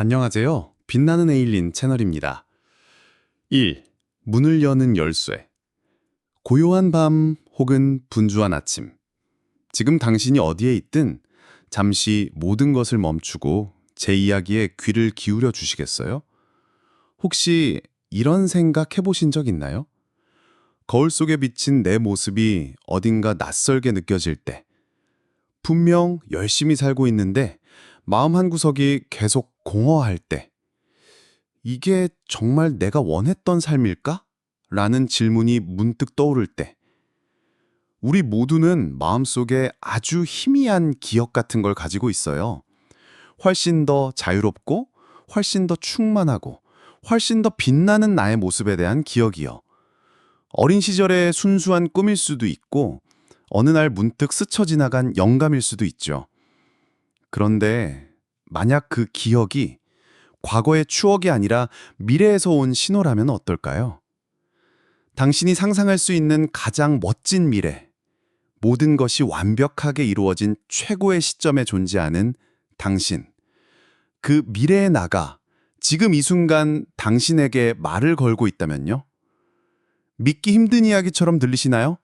안녕하세요. 빛나는 에일린 채널입니다. 1. 문을 여는 열쇠. 고요한 밤 혹은 분주한 아침. 지금 당신이 어디에 있든 잠시 모든 것을 멈추고 제 이야기에 귀를 기울여 주시겠어요? 혹시 이런 생각 해보신 적 있나요? 거울 속에 비친 내 모습이 어딘가 낯설게 느껴질 때, 분명 열심히 살고 있는데 마음 한구석이 계속 공허할 때, 이게 정말 내가 원했던 삶일까? 라는 질문이 문득 떠오를 때, 우리 모두는 마음속에 아주 희미한 기억 같은 걸 가지고 있어요. 훨씬 더 자유롭고, 훨씬 더 충만하고, 훨씬 더 빛나는 나의 모습에 대한 기억이요. 어린 시절의 순수한 꿈일 수도 있고, 어느 날 문득 스쳐 지나간 영감일 수도 있죠. 그런데 만약 그 기억이 과거의 추억이 아니라 미래에서 온 신호라면 어떨까요? 당신이 상상할 수 있는 가장 멋진 미래, 모든 것이 완벽하게 이루어진 최고의 시점에 존재하는 당신. 그 미래의 나가 지금 이 순간 당신에게 말을 걸고 있다면요? 믿기 힘든 이야기처럼 들리시나요?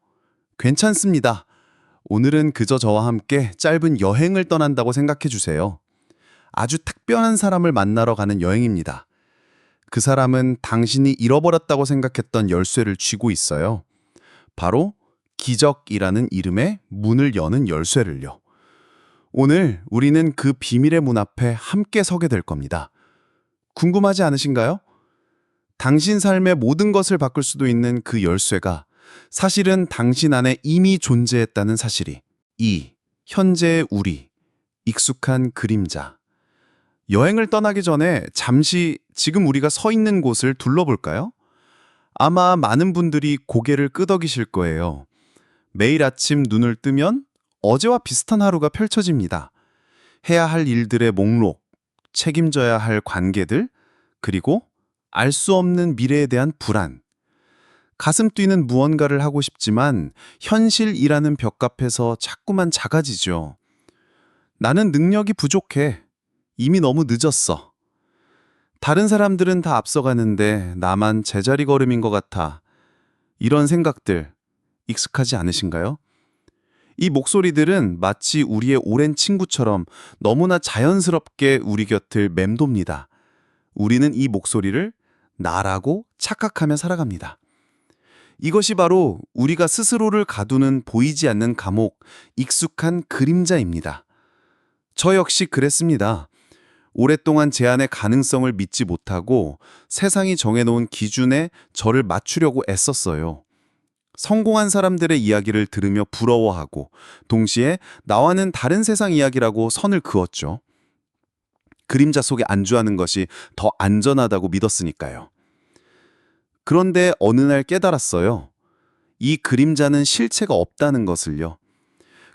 괜찮습니다. 오늘은 그저 저와 함께 짧은 여행을 떠난다고 생각해 주세요. 아주 특별한 사람을 만나러 가는 여행입니다. 그 사람은 당신이 잃어버렸다고 생각했던 열쇠를 쥐고 있어요. 바로 기적이라는 이름의 문을 여는 열쇠를요. 오늘 우리는 그 비밀의 문 앞에 함께 서게 될 겁니다. 궁금하지 않으신가요? 당신 삶의 모든 것을 바꿀 수도 있는 그 열쇠가 사실은 당신 안에 이미 존재했다는 사실이 현재의 우리, 익숙한 그림자. 여행을 떠나기 전에 잠시 지금 우리가 서 있는 곳을 둘러볼까요? 아마 많은 분들이 고개를 끄덕이실 거예요. 매일 아침 눈을 뜨면 어제와 비슷한 하루가 펼쳐집니다. 해야 할 일들의 목록, 책임져야 할 관계들, 그리고 알 수 없는 미래에 대한 불안. 가슴 뛰는 무언가를 하고 싶지만 현실이라는 벽 앞에서 자꾸만 작아지죠. 나는 능력이 부족해. 이미 너무 늦었어. 다른 사람들은 다 앞서가는데 나만 제자리 걸음인 것 같아. 이런 생각들 익숙하지 않으신가요? 이 목소리들은 마치 우리의 오랜 친구처럼 너무나 자연스럽게 우리 곁을 맴돕니다. 우리는 이 목소리를 나라고 착각하며 살아갑니다. 이것이 바로 우리가 스스로를 가두는 보이지 않는 감옥, 익숙한 그림자입니다. 저 역시 그랬습니다. 오랫동안 제 안의 가능성을 믿지 못하고 세상이 정해놓은 기준에 저를 맞추려고 애썼어요. 성공한 사람들의 이야기를 들으며 부러워하고 동시에 나와는 다른 세상 이야기라고 선을 그었죠. 그림자 속에 안주하는 것이 더 안전하다고 믿었으니까요. 그런데 어느 날 깨달았어요. 이 그림자는 실체가 없다는 것을요.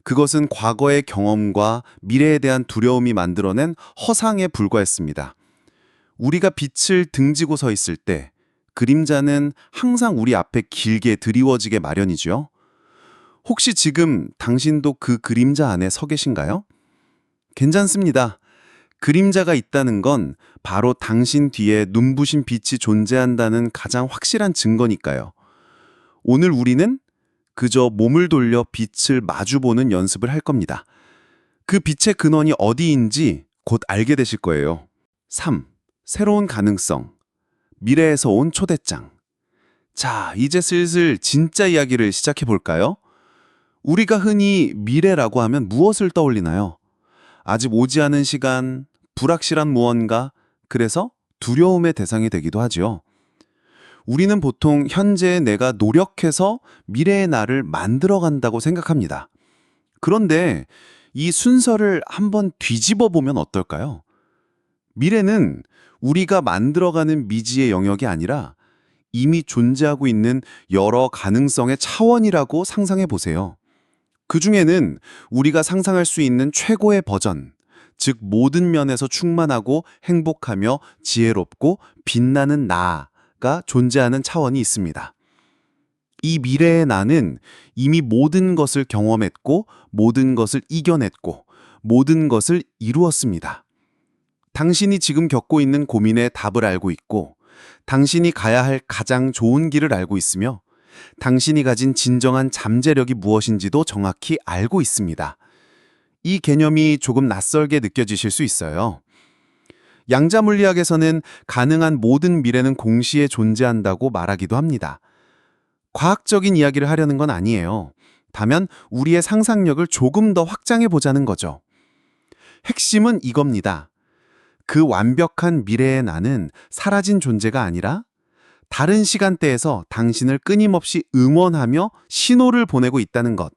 그것은 과거의 경험과 미래에 대한 두려움이 만들어낸 허상에 불과했습니다. 우리가 빛을 등지고 서 있을 때 그림자는 항상 우리 앞에 길게 드리워지게 마련이죠. 혹시 지금 당신도 그 그림자 안에 서 계신가요? 괜찮습니다. 그림자가 있다는 건 바로 당신 뒤에 눈부신 빛이 존재한다는 가장 확실한 증거니까요. 오늘 우리는 그저 몸을 돌려 빛을 마주보는 연습을 할 겁니다. 그 빛의 근원이 어디인지 곧 알게 되실 거예요. 3. 새로운 가능성. 미래에서 온 초대장. 자, 이제 슬슬 진짜 이야기를 시작해 볼까요? 우리가 흔히 미래라고 하면 무엇을 떠올리나요? 아직 오지 않은 시간, 불확실한 무언가, 그래서 두려움의 대상이 되기도 하죠. 우리는 보통 현재의 내가 노력해서 미래의 나를 만들어간다고 생각합니다. 그런데 이 순서를 한번 뒤집어 보면 어떨까요? 미래는 우리가 만들어가는 미지의 영역이 아니라 이미 존재하고 있는 여러 가능성의 차원이라고 상상해 보세요. 그 중에는 우리가 상상할 수 있는 최고의 버전, 즉 모든 면에서 충만하고 행복하며 지혜롭고 빛나는 나가 존재하는 차원이 있습니다. 이 미래의 나는 이미 모든 것을 경험했고 모든 것을 이겨냈고 모든 것을 이루었습니다. 당신이 지금 겪고 있는 고민의 답을 알고 있고, 당신이 가야 할 가장 좋은 길을 알고 있으며, 당신이 가진 진정한 잠재력이 무엇인지도 정확히 알고 있습니다. 이 개념이 조금 낯설게 느껴지실 수 있어요. 양자 물리학에서는 가능한 모든 미래는 공시에 존재한다고 말하기도 합니다. 과학적인 이야기를 하려는 건 아니에요. 다만 우리의 상상력을 조금 더 확장해 보자는 거죠. 핵심은 이겁니다. 그 완벽한 미래의 나는 사라진 존재가 아니라 다른 시간대에서 당신을 끊임없이 응원하며 신호를 보내고 있다는 것.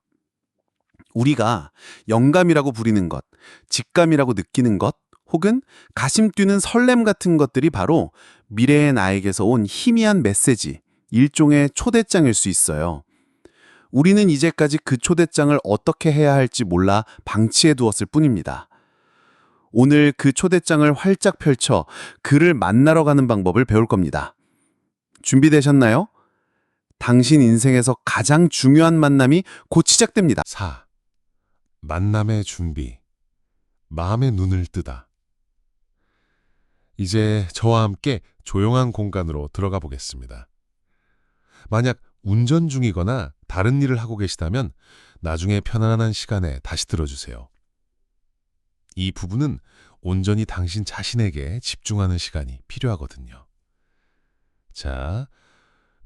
우리가 영감이라고 부리는 것, 직감이라고 느끼는 것, 혹은 가심 뛰는 설렘 같은 것들이 바로 미래의 나에게서 온 희미한 메시지, 일종의 초대장일 수 있어요. 우리는 이제까지 그 초대장을 어떻게 해야 할지 몰라 방치해 두었을 뿐입니다. 오늘 그 초대장을 활짝 펼쳐 그를 만나러 가는 방법을 배울 겁니다. 준비되셨나요? 당신 인생에서 가장 중요한 만남이 곧 시작됩니다. 4. 만남의 준비. 마음의 눈을 뜨다. 이제 저와 함께 조용한 공간으로 들어가 보겠습니다. 만약 운전 중이거나 다른 일을 하고 계시다면 나중에 편안한 시간에 다시 들어주세요. 이 부분은 온전히 당신 자신에게 집중하는 시간이 필요하거든요. 자,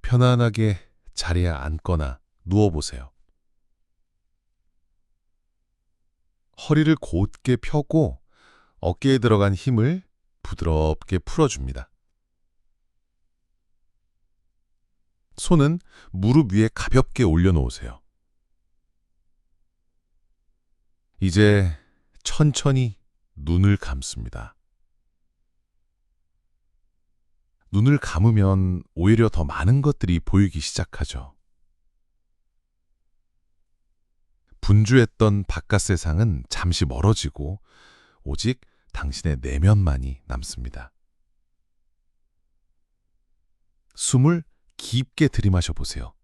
편안하게 자리에 앉거나 누워보세요. 허리를 곧게 펴고 어깨에 들어간 힘을 부드럽게 풀어줍니다. 손은 무릎 위에 가볍게 올려놓으세요. 이제 천천히 눈을 감습니다. 눈을 감으면 오히려 더 많은 것들이 보이기 시작하죠. 분주했던 바깥 세상은 잠시 멀어지고 오직 당신의 내면만이 남습니다. 숨을 깊게 들이마셔 보세요.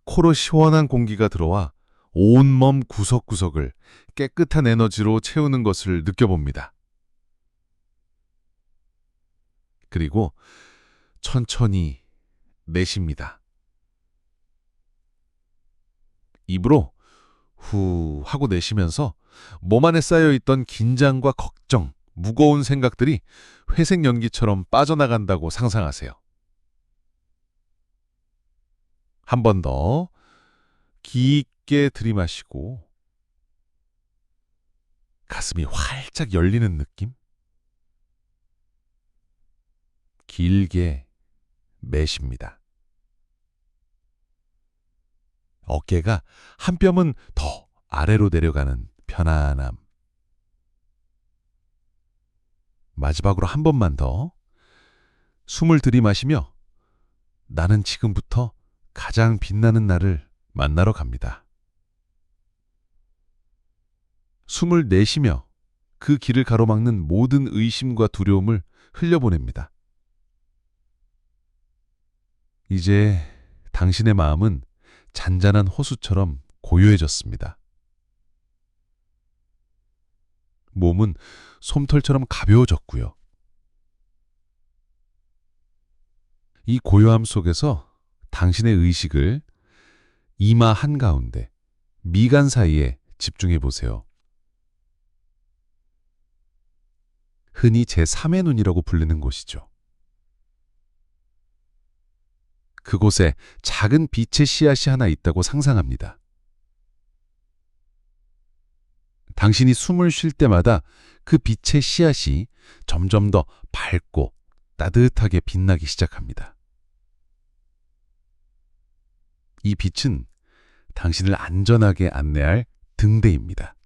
코로 시원한 공기가 들어와 온몸 구석구석을 깨끗한 에너지로 채우는 것을 느껴봅니다. 그리고 천천히 내쉽니다. 입으로 후 하고 내쉬면서 몸 안에 쌓여있던 긴장과 걱정, 무거운 생각들이 회색 연기처럼 빠져나간다고 상상하세요. 한 번 더 깊게 들이마시고 가슴이 활짝 열리는 느낌? 길게 내쉽니다. 어깨가 한 뼘은 더 아래로 내려가는 편안함. 마지막으로 한 번만 더 숨을 들이마시며 나는 지금부터 가장 빛나는 나를 만나러 갑니다. 숨을 내쉬며 그 길을 가로막는 모든 의심과 두려움을 흘려보냅니다. 이제 당신의 마음은 잔잔한 호수처럼 고요해졌습니다. 몸은 솜털처럼 가벼워졌고요. 이 고요함 속에서 당신의 의식을 이마 한가운데, 미간 사이에 집중해 보세요. 흔히 제3의 눈이라고 부르는 곳이죠. 그곳에 작은 빛의 씨앗이 하나 있다고 상상합니다. 당신이 숨을 쉴 때마다 그 빛의 씨앗이 점점 더 밝고 따뜻하게 빛나기 시작합니다. 이 빛은 당신을 안전하게 안내할 등대입니다.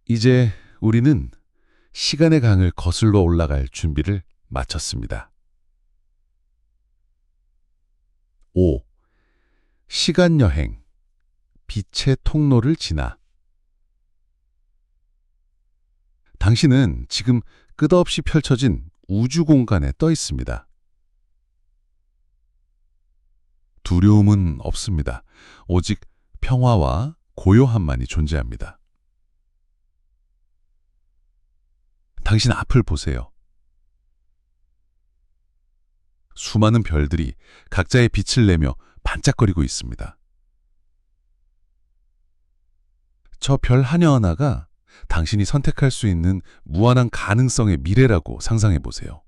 이제 우리는 시간의 강을 거슬러 올라갈 준비를 마쳤습니다. 5. 시간여행. 빛의 통로를 지나. 당신은 지금 끝없이 펼쳐진 우주 공간에 떠 있습니다. 두려움은 없습니다. 오직 평화와 고요함만이 존재합니다. 당신 앞을 보세요. 수많은 별들이 각자의 빛을 내며 반짝거리고 있습니다. 저 별 하나하나가 당신이 선택할 수 있는 무한한 가능성의 미래라고 상상해 보세요.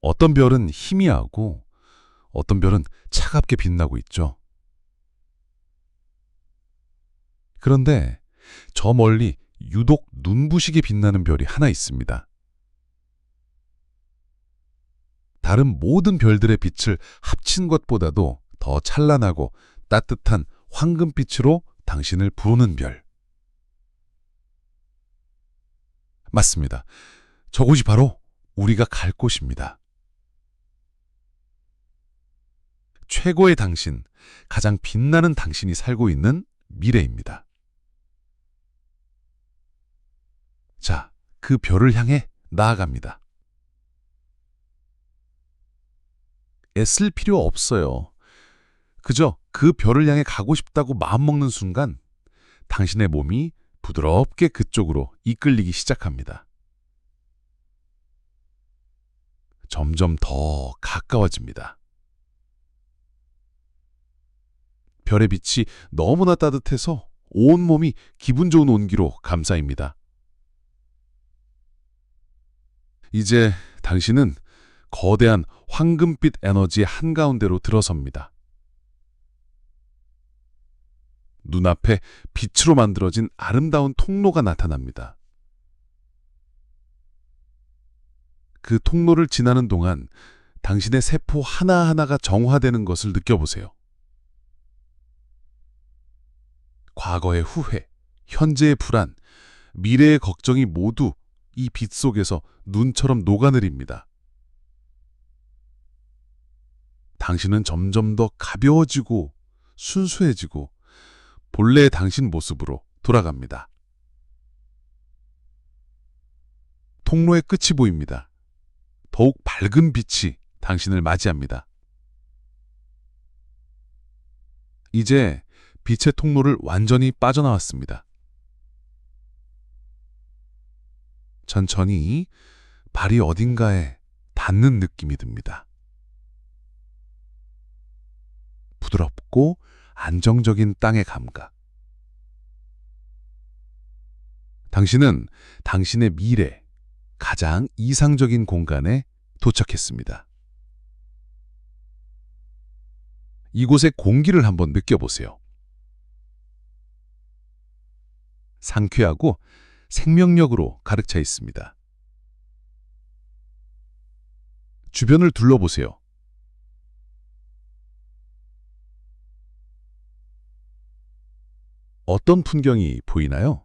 어떤 별은 희미하고 어떤 별은 차갑게 빛나고 있죠. 그런데 저 멀리 유독 눈부시게 빛나는 별이 하나 있습니다. 다른 모든 별들의 빛을 합친 것보다도 더 찬란하고 따뜻한 황금빛으로 당신을 부르는 별. 맞습니다. 저곳이 바로 우리가 갈 곳입니다. 최고의 당신, 가장 빛나는 당신이 살고 있는 미래입니다. 자, 그 별을 향해 나아갑니다. 애쓸 필요 없어요. 그저 그 별을 향해 가고 싶다고 마음먹는 순간 당신의 몸이 부드럽게 그쪽으로 이끌리기 시작합니다. 점점 더 가까워집니다. 별의 빛이 너무나 따뜻해서 온몸이 기분 좋은 온기로 감싸입니다. 이제 당신은 거대한 황금빛 에너지의 한가운데로 들어섭니다. 눈앞에 빛으로 만들어진 아름다운 통로가 나타납니다. 그 통로를 지나는 동안 당신의 세포 하나하나가 정화되는 것을 느껴보세요. 과거의 후회, 현재의 불안, 미래의 걱정이 모두 이 빛 속에서 눈처럼 녹아내립니다. 당신은 점점 더 가벼워지고 순수해지고 본래의 당신 모습으로 돌아갑니다. 통로의 끝이 보입니다. 더욱 밝은 빛이 당신을 맞이합니다. 이제 빛의 통로를 완전히 빠져나왔습니다. 천천히 발이 어딘가에 닿는 느낌이 듭니다. 부드럽고 안정적인 땅의 감각. 당신은 당신의 미래, 가장 이상적인 공간에 도착했습니다. 이곳의 공기를 한번 느껴보세요. 상쾌하고 생명력으로 가득 차 있습니다. 주변을 둘러보세요. 어떤 풍경이 보이나요?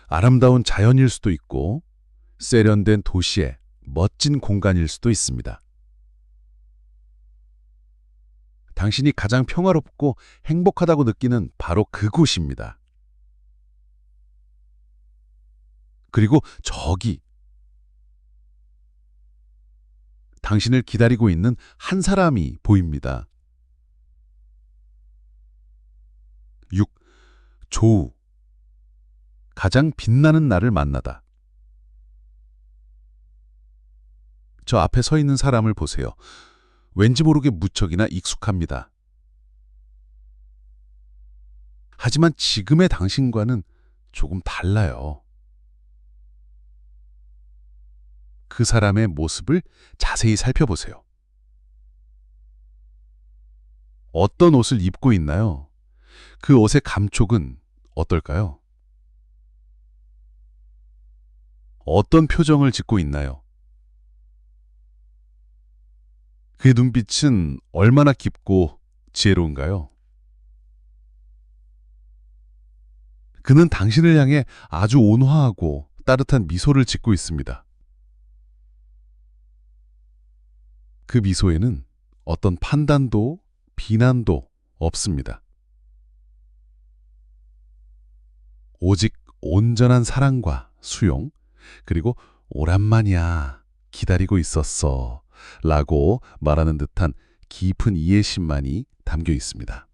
아름다운 자연일 수도 있고 세련된 도시의 멋진 공간일 수도 있습니다. 당신이 가장 평화롭고 행복하다고 느끼는 바로 그곳입니다. 그리고 저기 당신을 기다리고 있는 한 사람이 보입니다. 6. 조우. 가장 빛나는 나를 만나다. 저 앞에 서 있는 사람을 보세요. 왠지 모르게 무척이나 익숙합니다. 하지만 지금의 당신과는 조금 달라요. 그 사람의 모습을 자세히 살펴보세요. 어떤 옷을 입고 있나요? 그 옷의 감촉은 어떨까요? 어떤 표정을 짓고 있나요? 그의 눈빛은 얼마나 깊고 지혜로운가요? 그는 당신을 향해 아주 온화하고 따뜻한 미소를 짓고 있습니다. 그 미소에는 어떤 판단도 비난도 없습니다. 오직 온전한 사랑과 수용, 그리고 오랜만이야, 기다리고 있었어 라고 말하는 듯한 깊은 이해심만이 담겨 있습니다.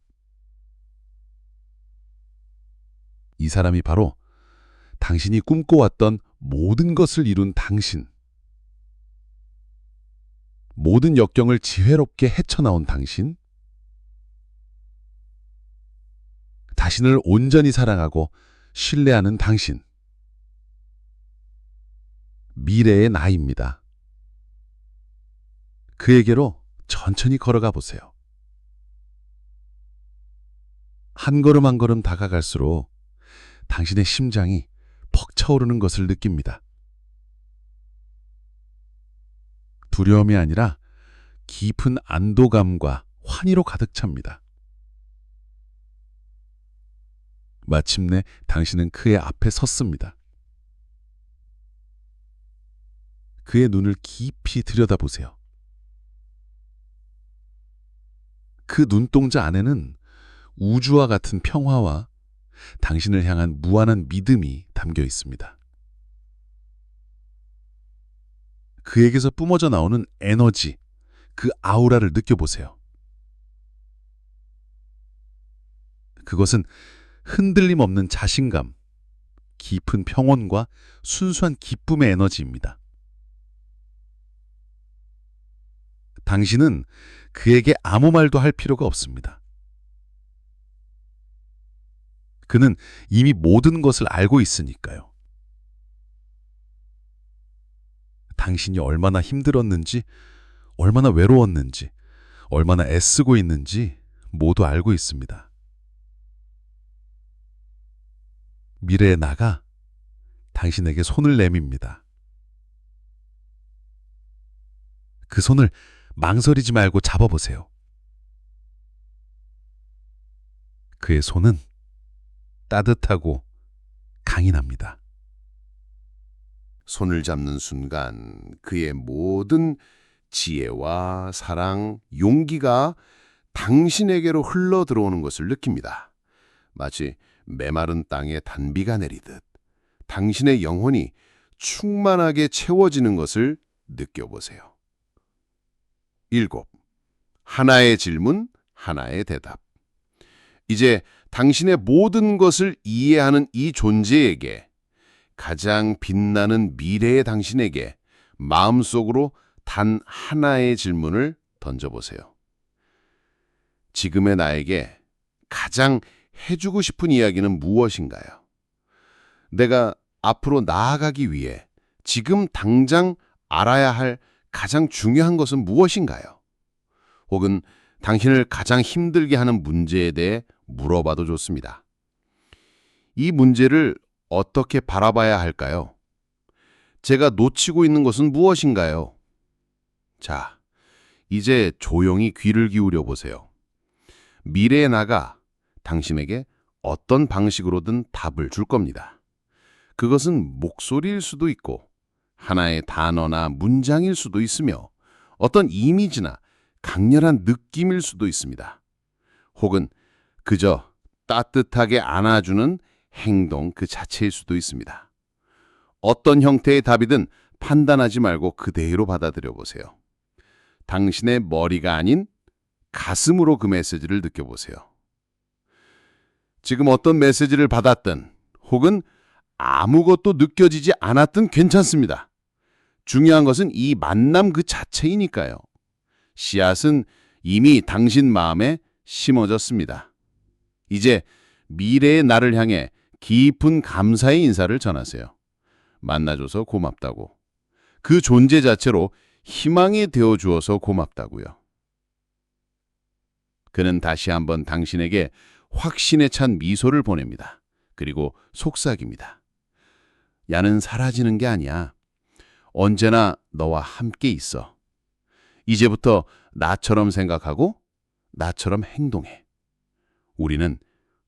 이 사람이 바로 당신이 꿈꿔왔던 모든 것을 이룬 당신. 모든 역경을 지혜롭게 헤쳐나온 당신. 자신을 온전히 사랑하고 신뢰하는 당신. 미래의 나입니다. 그에게로 천천히 걸어가 보세요. 한 걸음 한 걸음 다가갈수록 당신의 심장이 벅차오르는 것을 느낍니다. 두려움이 아니라 깊은 안도감과 환희로 가득 찹니다. 마침내 당신은 그의 앞에 섰습니다. 그의 눈을 깊이 들여다보세요. 그 눈동자 안에는 우주와 같은 평화와 당신을 향한 무한한 믿음이 담겨 있습니다. 그에게서 뿜어져 나오는 에너지, 그 아우라를 느껴보세요. 그것은 흔들림 없는 자신감, 깊은 평온과 순수한 기쁨의 에너지입니다. 당신은 그에게 아무 말도 할 필요가 없습니다. 그는 이미 모든 것을 알고 있으니까요. 당신이 얼마나 힘들었는지, 얼마나 외로웠는지, 얼마나 애쓰고 있는지 모두 알고 있습니다. 미래의 나가 당신에게 손을 내밉니다. 그 손을 망설이지 말고 잡아보세요. 그의 손은 따뜻하고 강인합니다. 손을 잡는 순간 그의 모든 지혜와 사랑, 용기가 당신에게로 흘러 들어오는 것을 느낍니다. 마치 메마른 땅에 단비가 내리듯 당신의 영혼이 충만하게 채워지는 것을 느껴보세요. 7. 하나의 질문, 하나의 대답. 이제 당신의 모든 것을 이해하는 이 존재에게, 가장 빛나는 미래의 당신에게 마음속으로 단 하나의 질문을 던져보세요. 지금의 나에게 가장 해주고 싶은 이야기는 무엇인가요? 내가 앞으로 나아가기 위해 지금 당장 알아야 할 가장 중요한 것은 무엇인가요? 혹은 당신을 가장 힘들게 하는 문제에 대해 물어봐도 좋습니다. 이 문제를 어떻게 바라봐야 할까요? 제가 놓치고 있는 것은 무엇인가요? 자, 이제 조용히 귀를 기울여 보세요. 미래의 나가 당신에게 어떤 방식으로든 답을 줄 겁니다. 그것은 목소리일 수도 있고 하나의 단어나 문장일 수도 있으며 어떤 이미지나 강렬한 느낌일 수도 있습니다. 혹은 그저 따뜻하게 안아주는 행동 그 자체일 수도 있습니다. 어떤 형태의 답이든 판단하지 말고 그대로 받아들여 보세요. 당신의 머리가 아닌 가슴으로 그 메시지를 느껴보세요. 지금 어떤 메시지를 받았든 혹은 아무것도 느껴지지 않았든 괜찮습니다. 중요한 것은 이 만남 그 자체이니까요. 씨앗은 이미 당신 마음에 심어졌습니다. 이제 미래의 나를 향해 깊은 감사의 인사를 전하세요. 만나줘서 고맙다고. 그 존재 자체로 희망이 되어주어서 고맙다고요. 그는 다시 한번 당신에게 확신에 찬 미소를 보냅니다. 그리고 속삭입니다. 야는 사라지는 게 아니야. 언제나 너와 함께 있어. 이제부터 나처럼 생각하고 나처럼 행동해. 우리는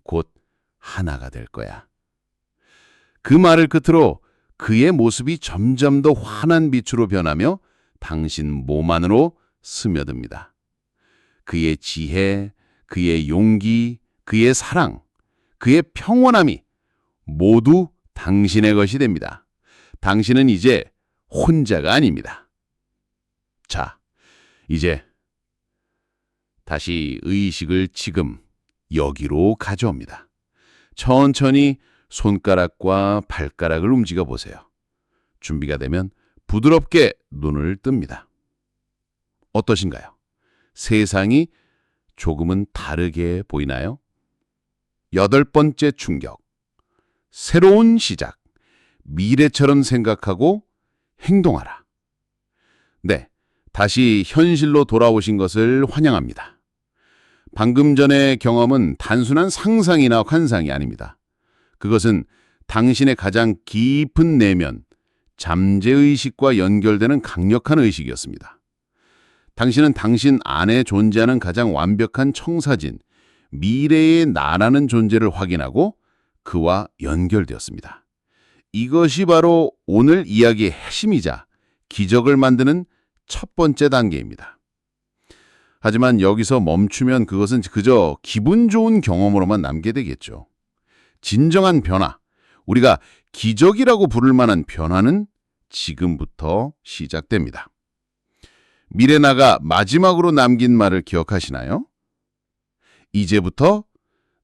곧 하나가 될 거야. 그 말을 끝으로 그의 모습이 점점 더 환한 빛으로 변하며 당신 몸 안으로 스며듭니다. 그의 지혜, 그의 용기, 그의 사랑, 그의 평온함이 모두 당신의 것이 됩니다. 당신은 이제 혼자가 아닙니다. 자, 이제 다시 의식을 지금 여기로 가져옵니다. 천천히 손가락과 발가락을 움직여 보세요. 준비가 되면 부드럽게 눈을 뜹니다. 어떠신가요? 세상이 조금은 다르게 보이나요? 8번째 충격. 새로운 시작. 미래처럼 생각하고 행동하라. 네, 다시 현실로 돌아오신 것을 환영합니다. 방금 전의 경험은 단순한 상상이나 환상이 아닙니다. 그것은 당신의 가장 깊은 내면, 잠재의식과 연결되는 강력한 의식이었습니다. 당신은 당신 안에 존재하는 가장 완벽한 청사진, 미래의 나라는 존재를 확인하고 그와 연결되었습니다. 이것이 바로 오늘 이야기의 핵심이자 기적을 만드는 첫 번째 단계입니다. 하지만 여기서 멈추면 그것은 그저 기분 좋은 경험으로만 남게 되겠죠. 진정한 변화, 우리가 기적이라고 부를 만한 변화는 지금부터 시작됩니다. 미레나가 마지막으로 남긴 말을 기억하시나요? 이제부터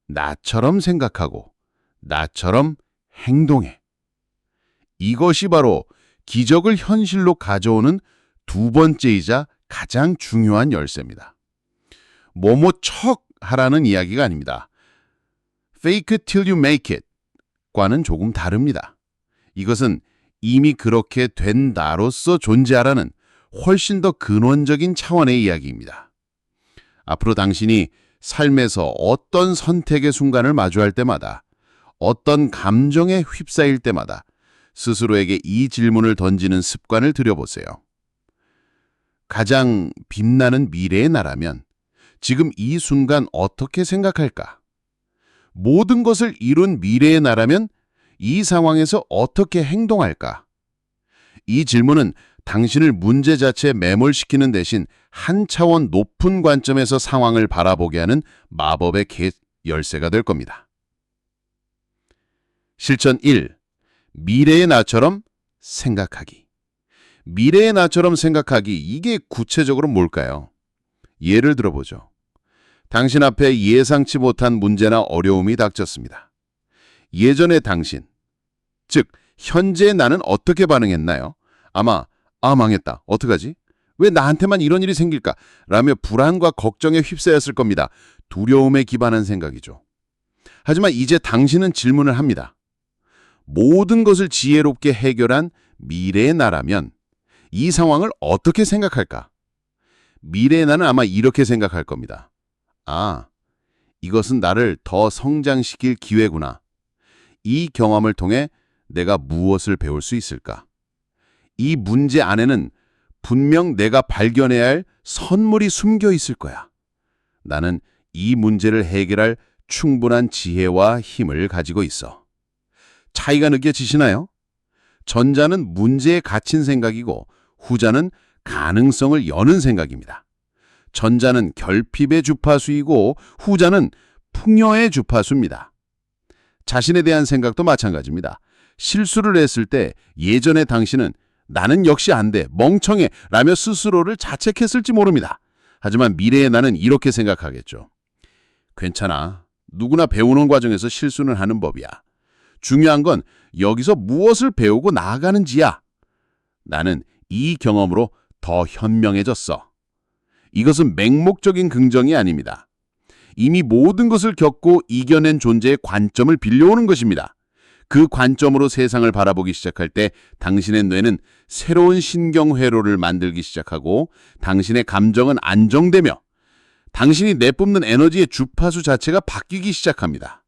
나처럼 생각하고 나처럼 행동해. 이것이 바로 기적을 현실로 가져오는 두 번째이자 가장 중요한 열쇠입니다. 뭐뭐 척 하라는 이야기가 아닙니다. Fake it till you make it 과는 조금 다릅니다. 이것은 이미 그렇게 된 나로서 존재하라는 훨씬 더 근원적인 차원의 이야기입니다. 앞으로 당신이 삶에서 어떤 선택의 순간을 마주할 때마다, 어떤 감정에 휩싸일 때마다 스스로에게 이 질문을 던지는 습관을 들여보세요. 가장 빛나는 미래의 나라면 지금 이 순간 어떻게 생각할까? 모든 것을 이룬 미래의 나라면 이 상황에서 어떻게 행동할까? 이 질문은 당신을 문제 자체에 매몰시키는 대신 한 차원 높은 관점에서 상황을 바라보게 하는 마법의 열쇠가 될 겁니다. 실천 1. 미래의 나처럼 생각하기. 미래의 나처럼 생각하기, 이게 구체적으로 뭘까요? 예를 들어보죠. 당신 앞에 예상치 못한 문제나 어려움이 닥쳤습니다. 예전의 당신, 즉 현재의 나는 어떻게 반응했나요? 아마 망했다. 어떡하지? 왜 나한테만 이런 일이 생길까? 라며 불안과 걱정에 휩싸였을 겁니다. 두려움에 기반한 생각이죠. 하지만 이제 당신은 질문을 합니다. 모든 것을 지혜롭게 해결한 미래의 나라면 이 상황을 어떻게 생각할까? 미래의 나는 아마 이렇게 생각할 겁니다. 이것은 나를 더 성장시킬 기회구나. 이 경험을 통해 내가 무엇을 배울 수 있을까? 이 문제 안에는 분명 내가 발견해야 할 선물이 숨겨 있을 거야. 나는 이 문제를 해결할 충분한 지혜와 힘을 가지고 있어. 차이가 느껴지시나요? 전자는 문제에 갇힌 생각이고 후자는 가능성을 여는 생각입니다. 전자는 결핍의 주파수이고 후자는 풍요의 주파수입니다. 자신에 대한 생각도 마찬가지입니다. 실수를 했을 때 예전의 당신은 나는 역시 안 돼, 멍청해 라며 스스로를 자책했을지 모릅니다. 하지만 미래의 나는 이렇게 생각하겠죠. 괜찮아. 누구나 배우는 과정에서 실수는 하는 법이야. 중요한 건 여기서 무엇을 배우고 나아가는지야. 나는 이 경험으로 더 현명해졌어. 이것은 맹목적인 긍정이 아닙니다. 이미 모든 것을 겪고 이겨낸 존재의 관점을 빌려오는 것입니다. 그 관점으로 세상을 바라보기 시작할 때 당신의 뇌는 새로운 신경회로를 만들기 시작하고 당신의 감정은 안정되며 당신이 내뿜는 에너지의 주파수 자체가 바뀌기 시작합니다.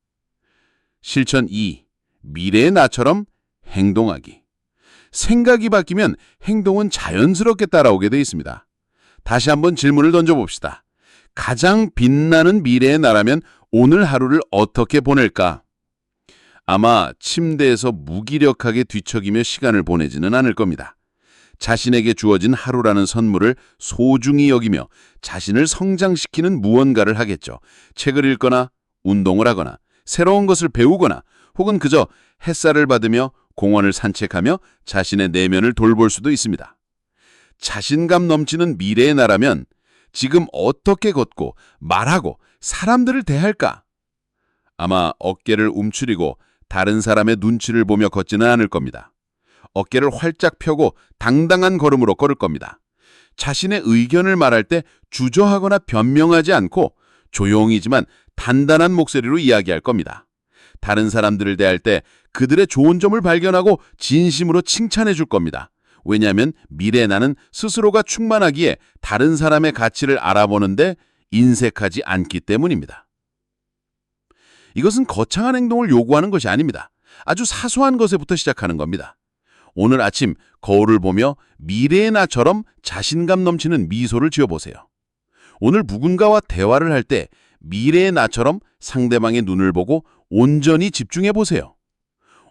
실천 2. 미래의 나처럼 행동하기. 생각이 바뀌면 행동은 자연스럽게 따라오게 되어 있습니다. 다시 한번 질문을 던져봅시다. 가장 빛나는 미래의 나라면 오늘 하루를 어떻게 보낼까? 아마 침대에서 무기력하게 뒤척이며 시간을 보내지는 않을 겁니다. 자신에게 주어진 하루라는 선물을 소중히 여기며 자신을 성장시키는 무언가를 하겠죠. 책을 읽거나 운동을 하거나 새로운 것을 배우거나 혹은 그저 햇살을 받으며 공원을 산책하며 자신의 내면을 돌볼 수도 있습니다. 자신감 넘치는 미래의 나라면 지금 어떻게 걷고 말하고 사람들을 대할까? 아마 어깨를 움츠리고 다른 사람의 눈치를 보며 걷지는 않을 겁니다. 어깨를 활짝 펴고 당당한 걸음으로 걸을 겁니다. 자신의 의견을 말할 때 주저하거나 변명하지 않고 조용히지만 단단한 목소리로 이야기할 겁니다. 다른 사람들을 대할 때 그들의 좋은 점을 발견하고 진심으로 칭찬해 줄 겁니다. 왜냐하면 미래의 나는 스스로가 충만하기에 다른 사람의 가치를 알아보는데 인색하지 않기 때문입니다. 이것은 거창한 행동을 요구하는 것이 아닙니다. 아주 사소한 것에부터 시작하는 겁니다. 오늘 아침 거울을 보며 미래의 나처럼 자신감 넘치는 미소를 지어보세요. 오늘 누군가와 대화를 할 때 미래의 나처럼 상대방의 눈을 보고 온전히 집중해 보세요.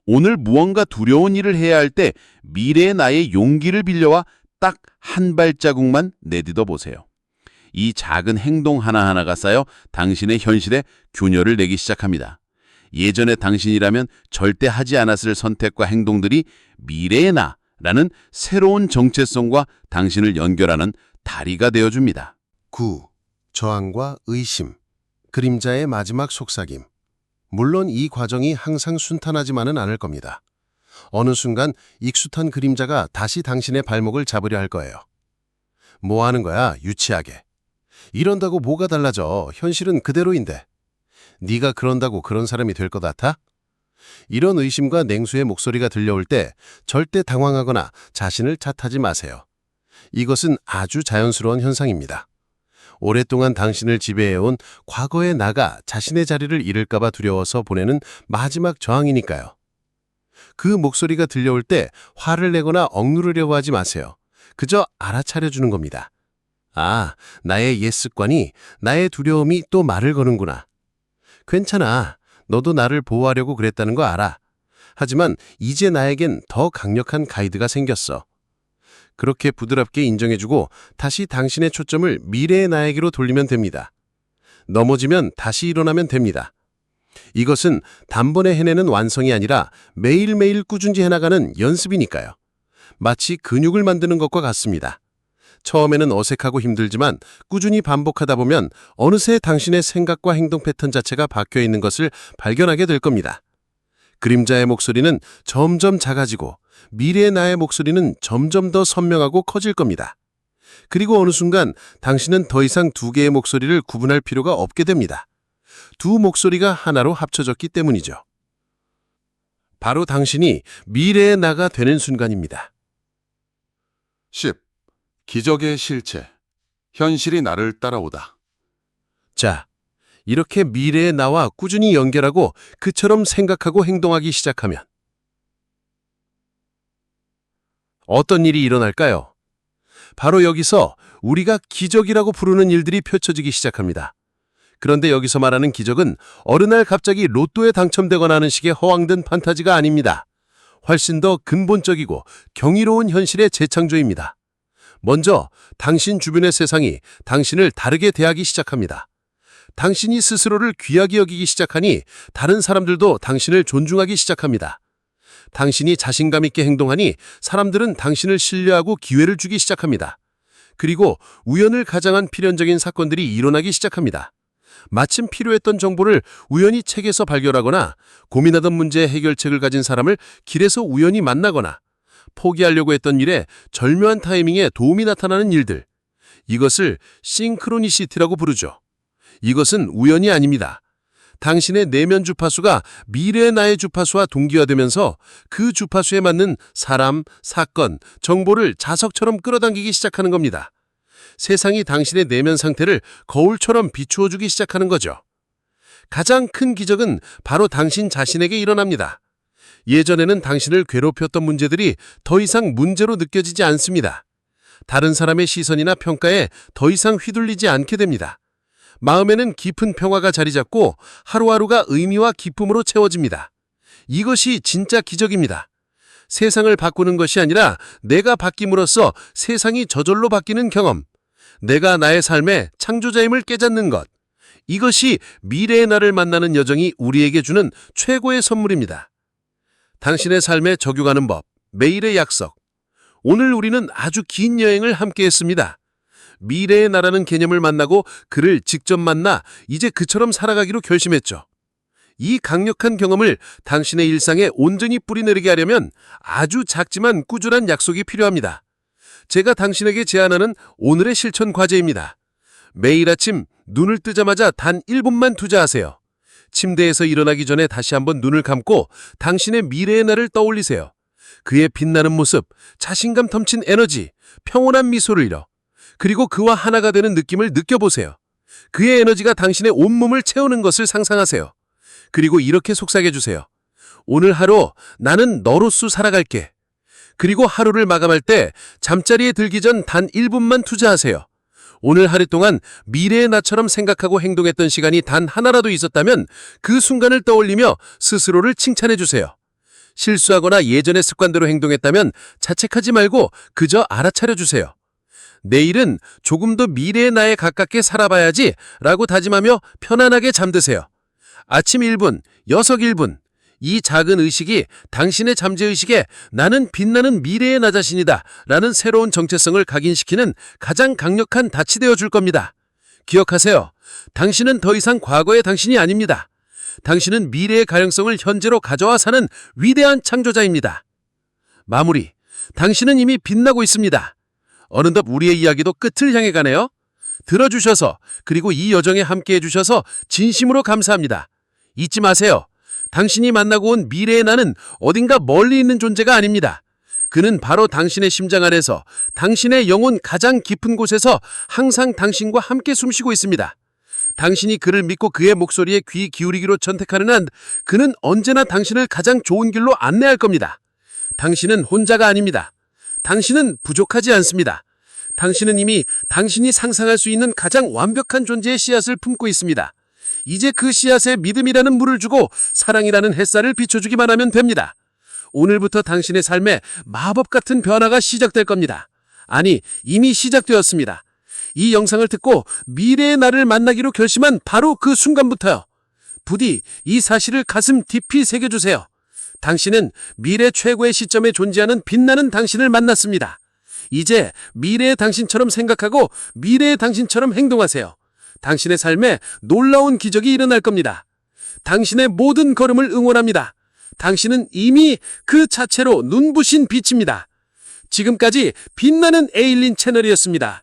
오늘 무언가 두려운 일을 해야 할 때 미래의 나의 용기를 빌려와 딱 한 발자국만 내딛어 보세요. 이 작은 행동 하나하나가 쌓여 당신의 현실에 균열을 내기 시작합니다. 예전의 당신이라면 절대 하지 않았을 선택과 행동들이 미래의 나라는 새로운 정체성과 당신을 연결하는 다리가 되어줍니다. 9. 저항과 의심. 그림자의 마지막 속삭임. 물론 이 과정이 항상 순탄하지만은 않을 겁니다. 어느 순간 익숙한 그림자가 다시 당신의 발목을 잡으려 할 거예요. 뭐 하는 거야, 유치하게. 이런다고 뭐가 달라져. 현실은 그대로인데. 네가 그런다고 그런 사람이 될 것 같아? 이런 의심과 냉수의 목소리가 들려올 때 절대 당황하거나 자신을 탓하지 마세요. 이것은 아주 자연스러운 현상입니다. 오랫동안 당신을 지배해온 과거의 나가 자신의 자리를 잃을까 봐 두려워서 보내는 마지막 저항이니까요. 그 목소리가 들려올 때 화를 내거나 억누르려고 하지 마세요. 그저 알아차려주는 겁니다. 아, 나의 옛 습관이, 나의 두려움이 또 말을 거는구나. 괜찮아. 너도 나를 보호하려고 그랬다는 거 알아. 하지만 이제 나에겐 더 강력한 가이드가 생겼어. 그렇게 부드럽게 인정해주고 다시 당신의 초점을 미래의 나에게로 돌리면 됩니다. 넘어지면 다시 일어나면 됩니다. 이것은 단번에 해내는 완성이 아니라 매일매일 꾸준히 해나가는 연습이니까요. 마치 근육을 만드는 것과 같습니다. 처음에는 어색하고 힘들지만 꾸준히 반복하다 보면 어느새 당신의 생각과 행동 패턴 자체가 박혀 있는 것을 발견하게 될 겁니다. 그림자의 목소리는 점점 작아지고 미래의 나의 목소리는 점점 더 선명하고 커질 겁니다. 그리고 어느 순간 당신은 더 이상 두 개의 목소리를 구분할 필요가 없게 됩니다. 두 목소리가 하나로 합쳐졌기 때문이죠. 바로 당신이 미래의 나가 되는 순간입니다. 10. 기적의 실체. 현실이 나를 따라오다. 자, 이렇게 미래의 나와 꾸준히 연결하고 그처럼 생각하고 행동하기 시작하면 어떤 일이 일어날까요? 바로 여기서 우리가 기적이라고 부르는 일들이 펼쳐지기 시작합니다. 그런데 여기서 말하는 기적은 어느 날 갑자기 로또에 당첨되거나 하는 식의 허황된 판타지가 아닙니다. 훨씬 더 근본적이고 경이로운 현실의 재창조입니다. 먼저 당신 주변의 세상이 당신을 다르게 대하기 시작합니다. 당신이 스스로를 귀하게 여기기 시작하니 다른 사람들도 당신을 존중하기 시작합니다. 당신이 자신감 있게 행동하니 사람들은 당신을 신뢰하고 기회를 주기 시작합니다. 그리고 우연을 가장한 필연적인 사건들이 일어나기 시작합니다. 마침 필요했던 정보를 우연히 책에서 발견하거나 고민하던 문제의 해결책을 가진 사람을 길에서 우연히 만나거나 포기하려고 했던 일에 절묘한 타이밍에 도움이 나타나는 일들. 이것을 싱크로니시티라고 부르죠. 이것은 우연이 아닙니다. 당신의 내면 주파수가 미래의 나의 주파수와 동기화되면서 그 주파수에 맞는 사람, 사건, 정보를 자석처럼 끌어당기기 시작하는 겁니다. 세상이 당신의 내면 상태를 거울처럼 비추어주기 시작하는 거죠. 가장 큰 기적은 바로 당신 자신에게 일어납니다. 예전에는 당신을 괴롭혔던 문제들이 더 이상 문제로 느껴지지 않습니다. 다른 사람의 시선이나 평가에 더 이상 휘둘리지 않게 됩니다. 마음에는 깊은 평화가 자리 잡고 하루하루가 의미와 기쁨으로 채워집니다. 이것이 진짜 기적입니다. 세상을 바꾸는 것이 아니라 내가 바뀜으로써 세상이 저절로 바뀌는 경험. 내가 나의 삶의 창조자임을 깨닫는 것. 이것이 미래의 나를 만나는 여정이 우리에게 주는 최고의 선물입니다. 당신의 삶에 적용하는 법, 매일의 약속. 오늘 우리는 아주 긴 여행을 함께 했습니다. 미래의 나라는 개념을 만나고 그를 직접 만나 이제 그처럼 살아가기로 결심했죠. 이 강력한 경험을 당신의 일상에 온전히 뿌리내리게 하려면 아주 작지만 꾸준한 약속이 필요합니다. 제가 당신에게 제안하는 오늘의 실천 과제입니다. 매일 아침 눈을 뜨자마자 단 1분만 투자하세요. 침대에서 일어나기 전에 다시 한번 눈을 감고 당신의 미래의 날을 떠올리세요. 그의 빛나는 모습, 자신감 넘친 에너지, 평온한 미소를요. 그리고 그와 하나가 되는 느낌을 느껴보세요. 그의 에너지가 당신의 온몸을 채우는 것을 상상하세요. 그리고 이렇게 속삭여주세요. 오늘 하루 나는 너로서 살아갈게. 그리고 하루를 마감할 때 잠자리에 들기 전 단 1분만 투자하세요. 오늘 하루 동안 미래의 나처럼 생각하고 행동했던 시간이 단 하나라도 있었다면 그 순간을 떠올리며 스스로를 칭찬해주세요. 실수하거나 예전의 습관대로 행동했다면 자책하지 말고 그저 알아차려주세요. 내일은 조금 더 미래의 나에 가깝게 살아봐야지 라고 다짐하며 편안하게 잠드세요. 아침 1분, 저녁 1분. 이 작은 의식이 당신의 잠재의식에 나는 빛나는 미래의 나 자신이다 라는 새로운 정체성을 각인시키는 가장 강력한 닻이 되어줄 겁니다. 기억하세요. 당신은 더 이상 과거의 당신이 아닙니다. 당신은 미래의 가능성을 현재로 가져와 사는 위대한 창조자입니다. 마무리. 당신은 이미 빛나고 있습니다. 어느덧 우리의 이야기도 끝을 향해 가네요. 들어주셔서 그리고 이 여정에 함께해 주셔서 진심으로 감사합니다. 잊지 마세요. 당신이 만나고 온 미래의 나는 어딘가 멀리 있는 존재가 아닙니다. 그는 바로 당신의 심장 안에서 당신의 영혼 가장 깊은 곳에서 항상 당신과 함께 숨쉬고 있습니다. 당신이 그를 믿고 그의 목소리에 귀 기울이기로 선택하는 한 그는 언제나 당신을 가장 좋은 길로 안내할 겁니다. 당신은 혼자가 아닙니다. 당신은 부족하지 않습니다. 당신은 이미 당신이 상상할 수 있는 가장 완벽한 존재의 씨앗을 품고 있습니다. 이제 그 씨앗에 믿음이라는 물을 주고 사랑이라는 햇살을 비춰주기만 하면 됩니다. 오늘부터 당신의 삶에 마법 같은 변화가 시작될 겁니다. 아니, 이미 시작되었습니다. 이 영상을 듣고 미래의 나를 만나기로 결심한 바로 그 순간부터요. 부디 이 사실을 가슴 깊이 새겨주세요. 당신은 미래 최고의 시점에 존재하는 빛나는 당신을 만났습니다. 이제 미래의 당신처럼 생각하고 미래의 당신처럼 행동하세요. 당신의 삶에 놀라운 기적이 일어날 겁니다. 당신의 모든 걸음을 응원합니다. 당신은 이미 그 자체로 눈부신 빛입니다. 지금까지 빛나는 에일린 채널이었습니다.